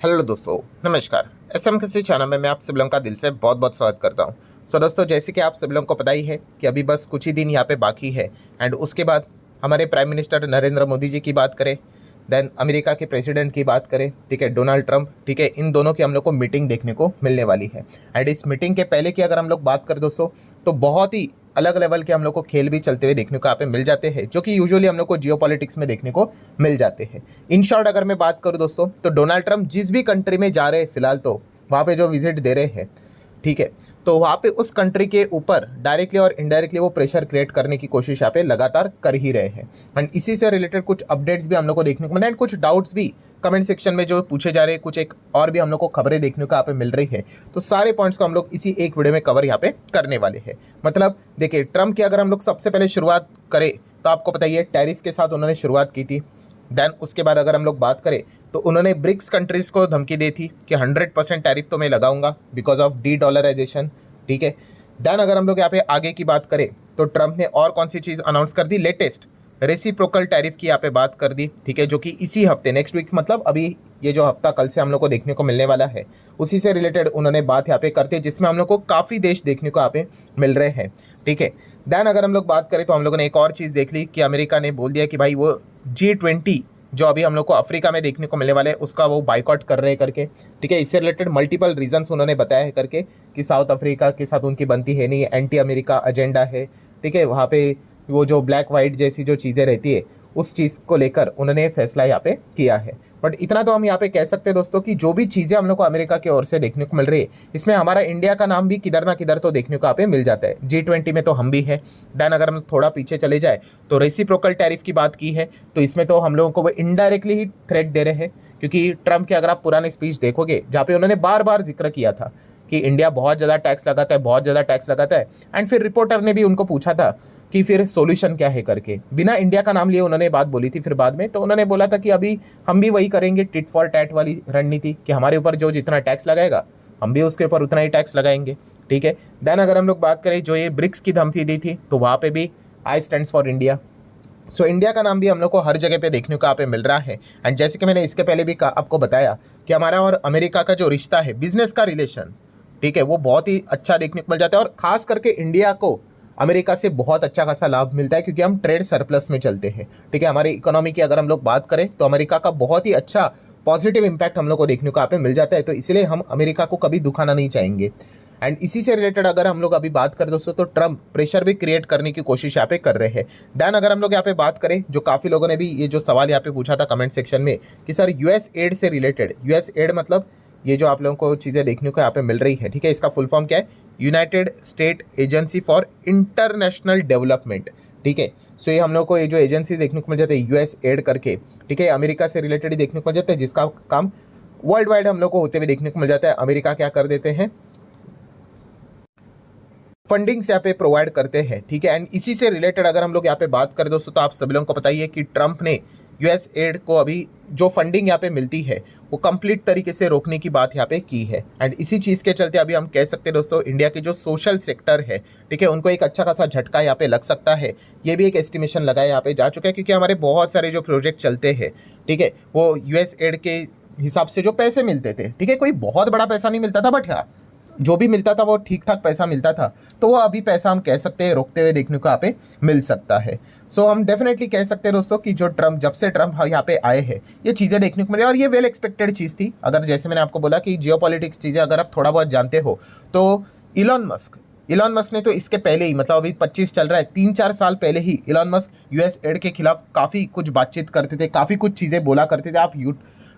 Hello दोस्तों, नमस्कार। SM किसी चैनल में मैं आप सब लोगों का दिल से बहुत बहुत स्वागत करता हूं। दोस्तों, जैसे कि आप सब लोगों को पता ही है कि अभी बस कुछ ही दिन यहाँ पे बाकी है एंड उसके बाद हमारे प्राइम मिनिस्टर नरेंद्र मोदी जी की बात करें, देन अमेरिका के प्रेसिडेंट की बात करें, ठीक है, डोनाल्ड ट्रंप, ठीक है, इन दोनों की हम लोग को मीटिंग देखने को मिलने वाली है। एंड इस मीटिंग के पहले की अगर हम लोग बात करें दोस्तों, तो बहुत ही अलग लेवल के हम लोग को खेल भी चलते हुए देखने को यहाँ पे मिल जाते हैं, जो कि यूजुअली हम लोग को जियो पॉलिटिक्स में देखने को मिल जाते हैं। इन शॉर्ट अगर मैं बात करूँ दोस्तों, तो डोनाल्ड ट्रंप जिस भी कंट्री में जा रहे हैं फिलहाल, तो वहाँ पे जो विजिट दे रहे हैं, ठीक है, तो वहाँ पे उस कंट्री के ऊपर डायरेक्टली और इनडायरेक्टली वो प्रेशर क्रिएट करने की कोशिश यहाँ पे लगातार कर ही रहे हैं। एंड इसी से रिलेटेड कुछ अपडेट्स भी हम लोग को देखने को मिले एंड कुछ डाउट्स भी कमेंट सेक्शन में जो पूछे जा रहे हैं, कुछ एक और भी हम लोग को खबरें देखने को यहाँ पे मिल रही है। तो सारे पॉइंट्स को हम लोग इसी एक वीडियो में कवर यहाँ पे करने वाले हैं। मतलब देखिए, ट्रम्प की अगर हम लोग सबसे पहले शुरुआत करें तो आपको पता ही है टैरिफ के साथ उन्होंने शुरुआत की थी। देन उसके बाद अगर हम लोग बात करें तो उन्होंने ब्रिक्स कंट्रीज़ को धमकी दी थी कि 100% टैरिफ तो मैं लगाऊंगा बिकॉज ऑफ डी-डॉलराइजेशन, ठीक है। देन अगर हम लोग यहाँ पे आगे की बात करें तो ट्रंप ने और कौन सी चीज़ अनाउंस कर दी, लेटेस्ट रेसिप्रोकल टैरिफ की यहाँ पे बात कर दी, ठीक है, जो कि इसी हफ्ते नेक्स्ट वीक, मतलब अभी ये जो हफ्ता कल से हम लोग को देखने को मिलने वाला है, उसी से रिलेटेड उन्होंने बात यहाँ पे करते हैं, जिसमें हम लोग को काफ़ी देश देखने को यहाँ पे मिल रहे हैं, ठीक है। देन अगर हम लोग बात करें तो हम लोगों ने एक और चीज़ देख ली कि अमेरिका ने बोल दिया कि भाई वो G20 जो अभी हम लोग को अफ्रीका में देखने को मिलने वाला है उसका वो बाइकआउट कर रहे हैं करके, ठीक है। इससे रिलेटेड मल्टीपल रीजंस उन्होंने बताया है करके कि साउथ अफ्रीका के साथ उनकी बनती है नहीं, एंटी अमेरिका एजेंडा है, ठीक है। वहाँ पे वो जो ब्लैक वाइट जैसी जो चीज़ें रहती है उस चीज़ को लेकर उन्होंने फैसला यहाँ पे किया है। बट इतना तो हम यहाँ पे कह सकते हैं दोस्तों कि जो भी चीज़ें हम लोग को अमेरिका की ओर से देखने को मिल रही है, इसमें हमारा इंडिया का नाम भी किधर ना किधर तो देखने को यहाँ पे मिल जाता है। G20 में तो हम भी है। देन अगर हम थोड़ा पीछे चले जाए तो रेसिप्रोकल टैरिफ की बात की है, तो इसमें तो हम लोगों को वो इनडायरेक्टली ही थ्रेट दे रहे हैं, क्योंकि ट्रंप के अगर आप पुराने स्पीच देखोगे जहाँ पे उन्होंने बार बार जिक्र किया था कि इंडिया बहुत ज़्यादा टैक्स लगाता है, बहुत ज़्यादा टैक्स लगाता है। एंड फिर रिपोर्टर ने भी उनको पूछा था कि फिर सॉल्यूशन क्या है करके, बिना इंडिया का नाम लिए उन्होंने बात बोली थी। फिर बाद में तो उन्होंने बोला था कि अभी हम भी वही करेंगे, टिट फॉर टैट वाली रणनीति, कि हमारे ऊपर जो जितना टैक्स लगाएगा हम भी उसके ऊपर उतना ही टैक्स लगाएंगे, ठीक है। देन अगर हम लोग बात करें जो ये ब्रिक्स की धमकी दी थी, तो वहाँ पे भी आई stands for India. So India का नाम भी हम लोग को हर जगह पे देखने को यहाँ पे मिल रहा है। एंड जैसे कि मैंने इसके पहले भी आपको बताया कि हमारा और अमेरिका का जो रिश्ता है, बिजनेस का रिलेशन, ठीक है, वो बहुत ही अच्छा देखने को मिल जाता है। और खास करके इंडिया को अमेरिका से बहुत अच्छा खासा लाभ मिलता है, क्योंकि हम ट्रेड सरप्लस में चलते हैं, ठीक है। हमारी इकोनॉमी की अगर हम लोग बात करें तो अमेरिका का बहुत ही अच्छा पॉजिटिव इंपैक्ट हम लोग को देखने को यहाँ पे मिल जाता है। तो इसलिए हम अमेरिका को कभी दुखाना नहीं चाहेंगे। एंड इसी से रिलेटेड अगर हम लोग अभी बात करें दोस्तों, तो ट्रंप प्रेशर भी क्रिएट करने की कोशिश यहाँ पे कर रहे हैं। देन अगर हम लोग यहाँ पे बात करें, जो काफ़ी लोगों ने भी ये जो सवाल यहाँ पे पूछा था कमेंट सेक्शन में कि सर यूएस एड से रिलेटेड, यूएस एड मतलब ये जो आप लोगों को चीज़ें देखने को यहाँ पे मिल रही है, ठीक है, इसका फुल फॉर्म क्या है, United state agency for international development, ठीक है। सो ये हम लोग को ये जो एजेंसी देखने को मिल जाती है यूएस एड करके, ठीक है, अमेरिका से रिलेटेड ही देखने को मिल जाता है, जिसका काम वर्ल्ड वाइड हम लोग को होते हुए देखने को मिल जाता है। अमेरिका क्या कर देते हैं, फंडिंग्स यहाँ पे प्रोवाइड करते हैं, ठीक है। एंड इसी से रिलेटेड अगर हम लोग यहाँ पे बात करें दोस्तों, तो आप सभी लोगों को पता ही है कि ट्रंप ने यूएस एड को अभी जो फंडिंग यहाँ पे मिलती है वो कंप्लीट तरीके से रोकने की बात यहाँ पे की है। एंड इसी चीज़ के चलते अभी हम कह सकते हैं दोस्तों, इंडिया के जो सोशल सेक्टर है, ठीक है, उनको एक अच्छा खासा झटका यहाँ पे लग सकता है। ये भी एक एस्टिमेशन लगाया यहाँ पे जा चुका है, क्योंकि हमारे बहुत सारे जो प्रोजेक्ट चलते हैं, ठीक है, वो यूएस एड के हिसाब से जो पैसे मिलते थे, ठीक है, कोई बहुत बड़ा पैसा नहीं मिलता था, बट हाँ जो भी मिलता था वो ठीक ठाक पैसा मिलता था। तो वो अभी पैसा हम कह सकते हैं रोकते हुए देखने को यहाँ पे मिल सकता है। सो हम डेफिनेटली कह सकते हैं दोस्तों कि जो ट्रंप, जब से ट्रंप यहाँ पे आए हैं, ये चीज़ें देखने को मिली और ये वेल एक्सपेक्टेड चीज़ थी। अगर जैसे मैंने आपको बोला कि जियो पॉलिटिक्स चीज़ें अगर आप थोड़ा बहुत जानते हो, तो इलॉन मस्क ने तो इसके पहले ही, मतलब अभी 25 चल रहा है, 3-4 साल पहले ही इलॉन मस्क यूएस एड के खिलाफ काफ़ी कुछ बातचीत करते थे, काफ़ी कुछ चीज़ें बोला करते थे। आप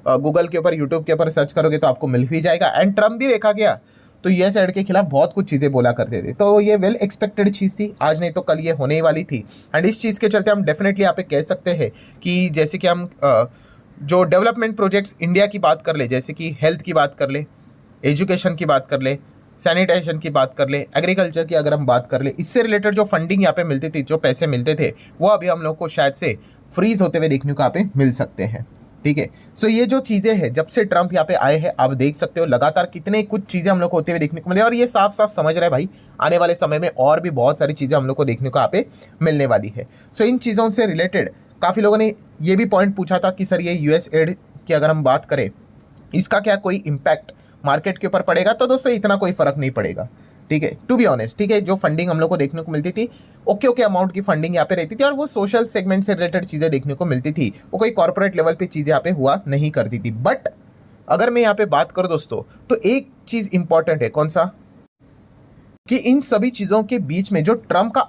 गूगल के ऊपर, यूट्यूब के ऊपर सर्च करोगे तो आपको मिल भी जाएगा। एंड ट्रंप भी देखा गया तो यूएस एड के खिलाफ बहुत कुछ चीज़ें बोला करते थे। तो ये वेल एक्सपेक्टेड चीज़ थी, आज नहीं तो कल ये होने ही वाली थी। एंड इस चीज़ के चलते हम डेफिनेटली यहाँ पे कह सकते हैं कि जैसे कि हम जो डेवलपमेंट प्रोजेक्ट्स इंडिया की बात कर ले, जैसे कि हेल्थ की बात कर ले, एजुकेशन की बात कर ले, सैनिटाइजेशन की बात कर ले, एग्रीकल्चर की अगर हम बात कर ले, इससे रिलेटेड जो फंडिंग यहाँ पे मिलती थी, जो पैसे मिलते थे, वो अभी हम लोग को शायद से फ्रीज होते हुए देखने को यहाँ पे मिल सकते हैं, ठीक है। सो ये जो चीज़ें हैं, जब से ट्रंप यहाँ पे आए हैं, आप देख सकते हो लगातार कितने कुछ चीज़ें हम लोग को होते हुए देखने को मिले। और ये साफ साफ समझ रहे हैं भाई, आने वाले समय में और भी बहुत सारी चीज़ें हम लोग को देखने को यहाँ पे मिलने वाली है। सो इन चीज़ों से रिलेटेड काफ़ी लोगों ने ये भी पॉइंट पूछा था कि सर ये यूएस एड की अगर हम बात करें इसका क्या कोई इम्पैक्ट मार्केट के ऊपर पड़ेगा? तो दोस्तों इतना कोई फर्क नहीं पड़ेगा, ठीक है, टू बी ऑनेस्ट, ठीक है। जो फंडिंग हम लोग को देखने को मिलती थी, ओके अमाउंट की फंडिंग यहाँ पे रहती थी और वो सोशल सेगमेंट से रिलेटेड चीज़ें देखने को मिलती थी, वो कोई कॉर्पोरेट लेवल पे चीज़ें यहाँ पे हुआ नहीं करती थी। बट अगर मैं यहाँ पे बात करूँ दोस्तों, तो एक चीज़ इंपॉर्टेंट है, कौन सा, कि इन सभी चीज़ों के बीच में जो ट्रम्प का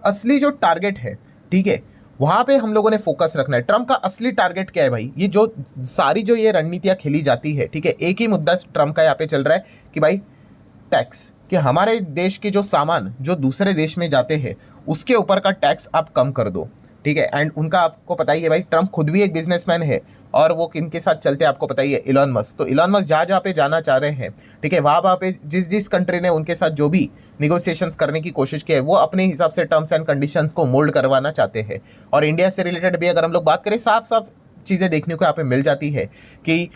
असली जो टारगेट है, ठीक है, वहाँ पे हम लोगों ने फोकस रखना है। ट्रम्प का असली टारगेट क्या है भाई? ये जो सारी जो ये रणनीतियाँ खेली जाती है, ठीक है, एक ही मुद्दा ट्रम्प का यहाँ पे चल रहा है कि भाई टैक्स, कि हमारे देश के जो सामान जो दूसरे देश में जाते हैं उसके ऊपर का टैक्स आप कम कर दो, ठीक है। एंड उनका आपको पता ही है भाई, ट्रम्प खुद भी एक बिजनेसमैन है और वो किन के साथ चलते हैं आपको पता ही है, इलॉन मस्क। तो इलॉन मस्क जहाँ जहाँ पे जाना चाह रहे हैं, ठीक है, वहाँ पे जिस जिस कंट्री ने उनके साथ जो भी निगोसिएशंस करने की कोशिश की है, वो अपने हिसाब से टर्म्स एंड कंडीशंस को मोल्ड करवाना चाहते हैं। और इंडिया से रिलेटेड भी अगर हम लोग बात करें, साफ साफ चीज़ें देखने को यहाँ पे मिल जाती है कि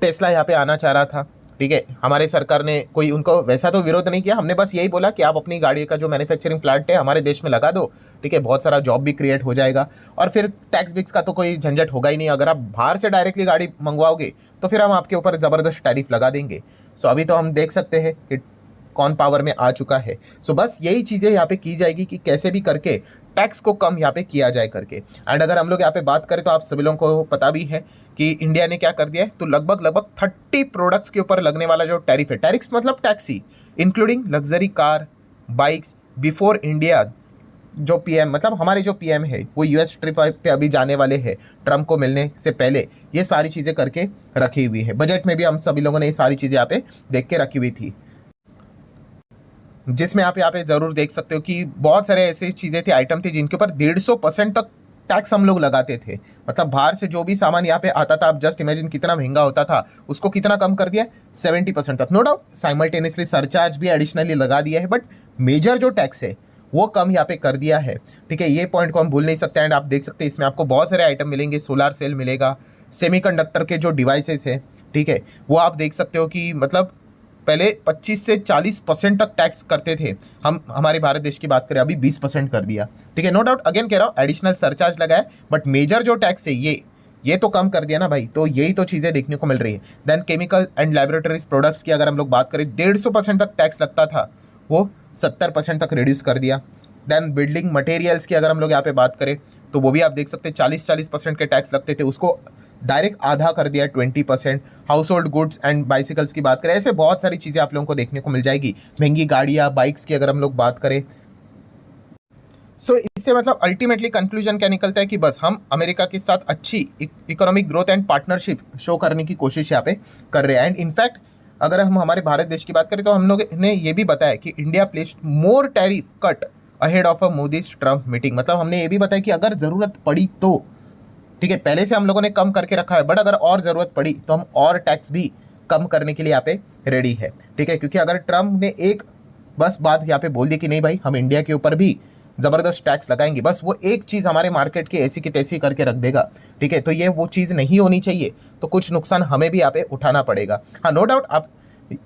टेस्ला यहाँ पे आना चाह रहा था, ठीक है, हमारे सरकार ने कोई उनको वैसा तो विरोध नहीं किया, हमने बस यही बोला कि आप अपनी गाड़ी का जो मैन्युफैक्चरिंग प्लांट है हमारे देश में लगा दो, ठीक है, बहुत सारा जॉब भी क्रिएट हो जाएगा और फिर टैक्स बिक्स का तो कोई झंझट होगा ही नहीं। अगर आप बाहर से डायरेक्टली गाड़ी मंगवाओगे तो फिर हम आपके ऊपर ज़बरदस्त टैरिफ लगा देंगे। सो अभी तो हम देख सकते हैं कि कौन पावर में आ चुका है। सो बस यही चीज़ें यहाँ पे की जाएगी कि कैसे भी करके टैक्स को कम यहाँ पे किया जाए करके। एंड अगर हम लोग यहाँ पे बात करें तो आप सभी लोगों को पता भी है कि इंडिया ने क्या कर दिया है, तो लगभग 30 प्रोडक्ट्स के ऊपर लगने वाला जो टैरिफ है, टैरिफ मतलब टैक्स ही, including luxury car, bikes, before India जो पीएम, मतलब हमारे जो पीएम है वो यूएस ट्रिप पे अभी जाने वाले हैं ट्रम्प को मिलने से पहले, ये सारी चीज़ें करके रखी हुई है। बजट में भी हम सभी लोगों ने ये सारी चीज़ें यहाँ पे देख के रखी हुई थी, जिसमें आप यहाँ पे ज़रूर देख सकते हो कि बहुत सारे ऐसी चीज़ें थी, आइटम थी जिनके ऊपर 150% तक टैक्स हम लोग लगाते थे। मतलब बाहर से जो भी सामान यहाँ पे आता था, आप जस्ट इमेजिन कितना महंगा होता था, उसको कितना कम कर दिया, 70% तक। नो डाउट साइमल्टेनियसली सरचार्ज भी एडिशनली लगा दिया है, बट मेजर जो टैक्स है वो कम यहाँ पे कर दिया है, ठीक है, ये पॉइंट को हम भूल नहीं सकते। एंड आप देख सकते हैं इसमें आपको बहुत सारे आइटम मिलेंगे, सोलार सेल मिलेगा, सेमीकंडक्टर के जो डिवाइसेस है, ठीक है, वो आप देख सकते हो कि मतलब पहले 25 से 40% तक टैक्स करते थे हम, हमारे भारत देश की बात करें अभी 20% कर दिया, ठीक है। नो डाउट अगेन कह रहा हूँ एडिशनल सरचार्ज लगा है, बट मेजर जो टैक्स है ये तो कम कर दिया ना भाई। तो यही तो चीज़ें देखने को मिल रही है। Then chemical and laboratories products की अगर हम लोग बात करें, 150% तक टैक्स लगता था, वो 70% तक रिड्यूस कर दिया। देन बिल्डिंग मटेरियल्स की अगर हम लोग यहाँ पे बात करें तो वो भी आप देख सकते हैं 40% के टैक्स लगते थे, उसको डायरेक्ट आधा कर दिया 20%। House hold goods and bicycles की बात करें, ऐसे बहुत सारी चीज़ें आप लोगों को देखने को मिल जाएगी। महंगी गाड़ियाँ, बाइक्स की अगर हम लोग बात करें, सो इससे मतलब अल्टीमेटली कंक्लूजन क्या निकलता है कि बस हम अमेरिका के साथ अच्छी economic growth and partnership show करने की कोशिश यहाँ पे कर रहे हैं। एंड इनफैक्ट अगर हम हमारे भारत देश की बात करें तो हम लोग ने ये भी बताया कि India placed more tariff cut ahead of a Modi's Trump meeting. मतलब हमने ये भी बताया कि अगर ज़रूरत पड़ी तो, ठीक है, पहले से हम लोगों ने कम करके रखा है, बट अगर और ज़रूरत पड़ी तो हम और टैक्स भी कम करने के लिए यहाँ पे रेडी है, ठीक है। क्योंकि अगर ट्रम्प ने एक बस बात यहाँ पे बोल दी कि नहीं भाई हम इंडिया के ऊपर भी ज़बरदस्त टैक्स लगाएंगे, बस वो एक चीज़ हमारे मार्केट की ऐसी की तैसी करके रख देगा, ठीक है, तो ये वो चीज़ नहीं होनी चाहिए। तो कुछ नुकसान हमें भी यहाँ पे उठाना पड़ेगा। हाँ, नो डाउट आप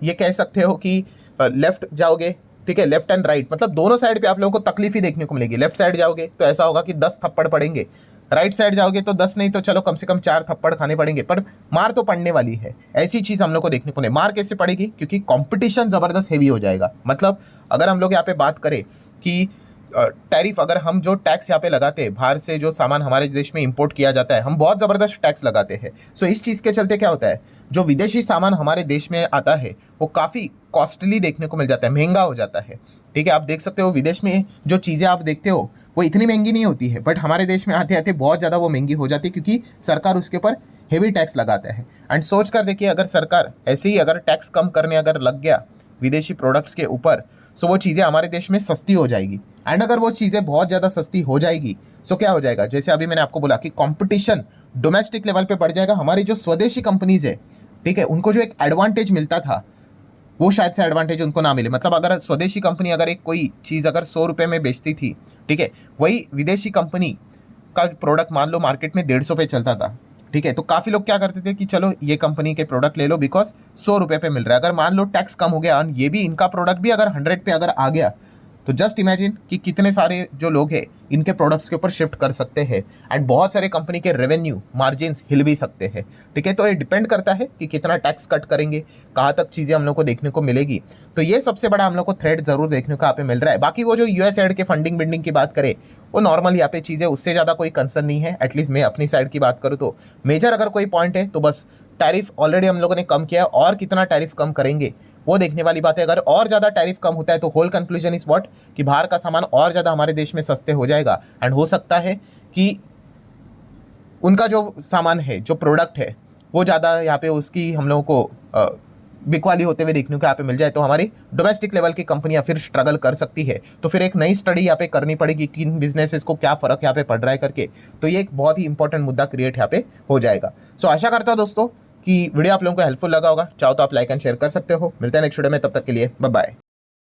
ये कह सकते हो कि लेफ्ट जाओगे, ठीक है, लेफ्ट एंड राइट, मतलब दोनों साइड पे आप लोगों को तकलीफ ही देखने को मिलेगी। लेफ्ट साइड जाओगे तो ऐसा होगा कि 10 थप्पड़ पड़ेंगे, राइट साइड जाओगे तो 10 नहीं तो चलो कम से कम 4 थप्पड़ खाने पड़ेंगे, पर मार तो पड़ने वाली है। ऐसी चीज़ हम लोग को देखने को नहीं। मार कैसे पड़ेगी? क्योंकि कंपटीशन ज़बरदस्त हेवी हो जाएगा। मतलब अगर हम लोग यहाँ पे बात करें कि टैरिफ, अगर हम जो टैक्स यहाँ पे लगाते हैं, बाहर से जो सामान हमारे देश में इंपोर्ट किया जाता है, हम बहुत ज़बरदस्त टैक्स लगाते हैं। सो इस चीज़ के चलते क्या होता है, जो विदेशी सामान हमारे देश में आता है वो काफ़ी कॉस्टली देखने को मिल जाता है, महंगा हो जाता है, ठीक है। आप देख सकते हो विदेश में जो चीज़ें आप देखते हो वो इतनी महंगी नहीं होती है, बट हमारे देश में आते आते बहुत ज़्यादा वो महंगी हो जाती है, क्योंकि सरकार उसके ऊपर हेवी टैक्स लगाता है। एंड सोच कर देखिए, अगर सरकार ऐसे ही अगर टैक्स कम करने अगर लग गया विदेशी प्रोडक्ट्स के ऊपर, सो वो चीज़ें हमारे देश में सस्ती हो जाएगी। एंड अगर वो चीज़ें बहुत ज़्यादा सस्ती हो जाएगी, सो क्या हो जाएगा, जैसे अभी मैंने आपको बोला कि कंपटीशन डोमेस्टिक लेवल पे बढ़ जाएगा। हमारी जो स्वदेशी कंपनीज है, ठीक है, उनको जो एक एडवांटेज मिलता था वो शायद से एडवांटेज उनको ना मिले। मतलब अगर स्वदेशी कंपनी अगर एक कोई चीज़ अगर 100 रुपये में बेचती थी, ठीक है, वही विदेशी कंपनी का प्रोडक्ट मान लो मार्केट में 150 पे चलता था, ठीक है, तो काफ़ी लोग क्या करते थे कि चलो ये कंपनी के प्रोडक्ट ले लो बिकॉज 100 रुपये पे मिल रहा है। अगर मान लो टैक्स कम हो गया और ये भी इनका प्रोडक्ट भी अगर 100 पे अगर आ गया, तो जस्ट इमेजिन कि कितने सारे जो लोग हैं इनके प्रोडक्ट्स के ऊपर शिफ्ट कर सकते हैं एंड बहुत सारे कंपनी के रेवेन्यू मार्जिन्स हिल भी सकते हैं। ठीक है, तो ये डिपेंड करता है कि कितना टैक्स कट करेंगे, कहाँ तक चीज़ें हम लोग को देखने को मिलेगी। तो ये सबसे बड़ा हम लोग को थ्रेड जरूर देखने को यहाँ पे मिल रहा है। बाकी वो जो यूएस एड के फंडिंग बिंडिंग की बात करें, वो नॉर्मल यहाँ पे चीज़ें, उससे ज़्यादा कोई कंसर्न नहीं है। एटलीस्ट मैं अपनी साइड की बात करूँ तो मेजर अगर कोई पॉइंट है तो बस टैरिफ ऑलरेडी हम लोगों ने कम किया है, और कितना टैरिफ कम करेंगे वो देखने वाली बात है। अगर और ज़्यादा टैरिफ कम होता है तो होल कंक्लूजन इज व्हाट कि बाहर का सामान और ज़्यादा हमारे देश में सस्ते हो जाएगा एंड हो सकता है कि उनका जो सामान है, जो प्रोडक्ट है, वो ज़्यादा यहाँ पे उसकी हम लोगों को बिकवाली होते हुए देखने को यहाँ पे मिल जाए, तो हमारी डोमेस्टिक लेवल की कंपनियां फिर स्ट्रगल कर सकती है। तो फिर एक नई स्टडी यहाँ पे करनी पड़ेगी कि इन बिजनेसेस को क्या फ़र्क यहाँ पे पड़ रहा है करके। तो ये एक बहुत ही इंपॉर्टेंट मुद्दा क्रिएट यहाँ पे हो जाएगा। सो आशा करता हूँ दोस्तों कि वीडियो आप लोगों को हेल्पफुल लगा होगा। चाहो तो आप लाइक एंड शेयर कर सकते हो। मिलते हैं नेक्स्ट वीडियो में, तब तक के लिए बाय बाय।